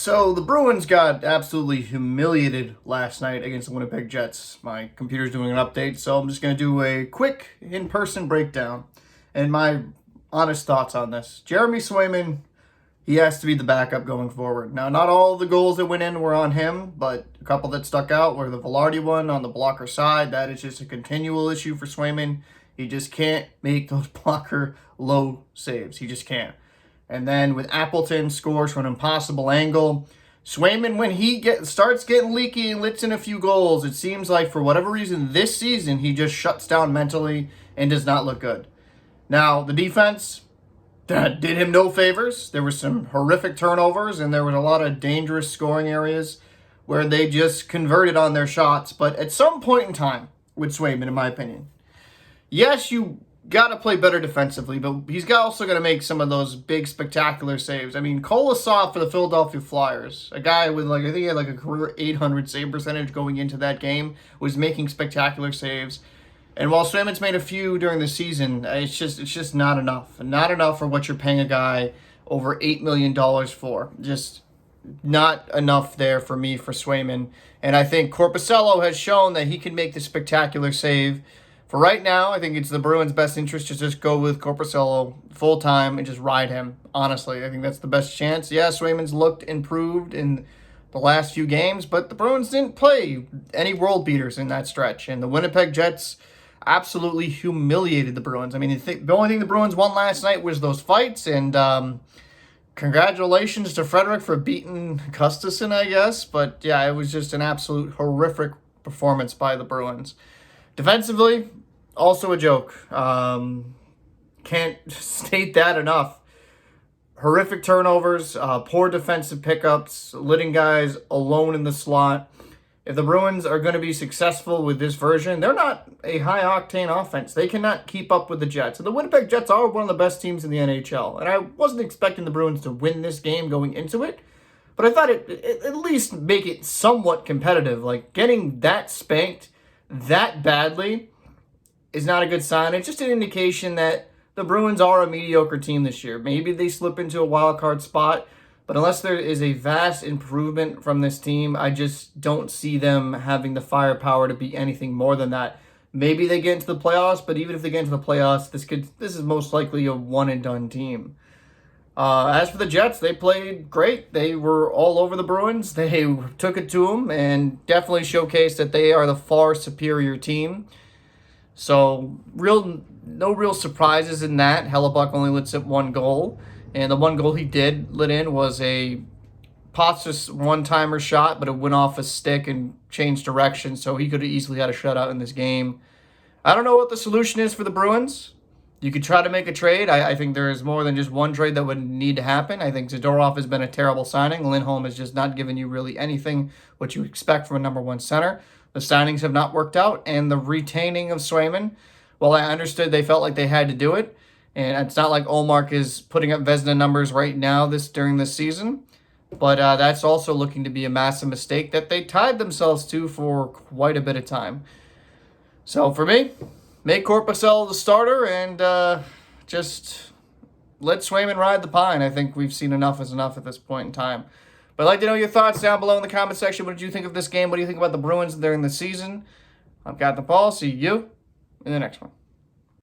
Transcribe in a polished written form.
So the Bruins got absolutely humiliated last night against the Winnipeg Jets. My computer's doing an update, so I'm just going to do a quick in-person breakdown and my honest thoughts on this. Jeremy Swayman, he has to be the backup going forward. Now, not all the goals that went in were on him, but a couple that stuck out were the Velarde one on the blocker side. That is just a continual issue for Swayman. He just can't make those blocker low saves. He just can't. And then with Appleton scores from an impossible angle. Swayman, when he starts getting leaky and lets in a few goals, it seems like for whatever reason this season he just shuts down mentally and does not look good. Now, the defense did him no favors. There were some horrific turnovers and there was a lot of dangerous scoring areas where they just converted on their shots. But at some point in time with Swayman, in my opinion, yes, you got to play better defensively, but he's also got to make some of those big, spectacular saves. I mean, Kolosov for the Philadelphia Flyers, a guy with I think he had a career 800 save percentage going into that game, was making spectacular saves. And while Swayman's made a few during the season, it's just not enough. Not enough for what you're paying a guy over $8 million for. Just not enough there for me for Swayman. And I think Korpisalo has shown that he can make the spectacular save. For right now, I think it's the Bruins' best interest to just go with Korpisalo full-time and just ride him. Honestly, I think that's the best chance. Yeah, Swayman's looked improved in the last few games, but the Bruins didn't play any world beaters in that stretch. And the Winnipeg Jets absolutely humiliated the Bruins. I mean, the only thing the Bruins won last night was those fights, and congratulations to Frederick for beating Gustafsson, I guess. But yeah, it was just an absolute horrific performance by the Bruins. Defensively, also a joke. Can't state that enough. Horrific turnovers, poor defensive pickups, letting guys alone in the slot. If the Bruins are going to be successful with this version, they're not a high-octane offense. They cannot keep up with the Jets. And the Winnipeg Jets are one of the best teams in the NHL. And I wasn't expecting the Bruins to win this game going into it, but I thought it at least make it somewhat competitive. Like, getting that spanked that badly is not a good sign. It's just an indication that the Bruins are a mediocre team this year. Maybe they slip into a wild card spot, but unless there is a vast improvement from this team, I just don't see them having the firepower to be anything more than that. Maybe they get into the playoffs, but even if they get into the playoffs, this is most likely a one-and-done team. As for the Jets, they played great. They were all over the Bruins. They took it to them and definitely showcased that they are the far superior team. So no real surprises in that. Hellebuck only lets up one goal. And the one goal he did let in was a Potts one-timer shot, but it went off a stick and changed direction, so he could have easily had a shutout in this game. I don't know what the solution is for the Bruins. You could try to make a trade. I think there is more than just one trade that would need to happen. I think Zadorov has been a terrible signing. Lindholm has just not given you really anything what you expect from a number one center. The signings have not worked out, and the retaining of Swayman, well, I understood they felt like they had to do it, and it's not like Ullmark is putting up Vezina numbers right now during this season, but that's also looking to be a massive mistake that they tied themselves to for quite a bit of time. So for me, make Korpisalo the starter and just let Swayman ride the pine. I think we've seen enough is enough at this point in time. But I'd like to know your thoughts down below in the comment section. What did you think of this game? What do you think about the Bruins during the season? I've got the ball. See you in the next one.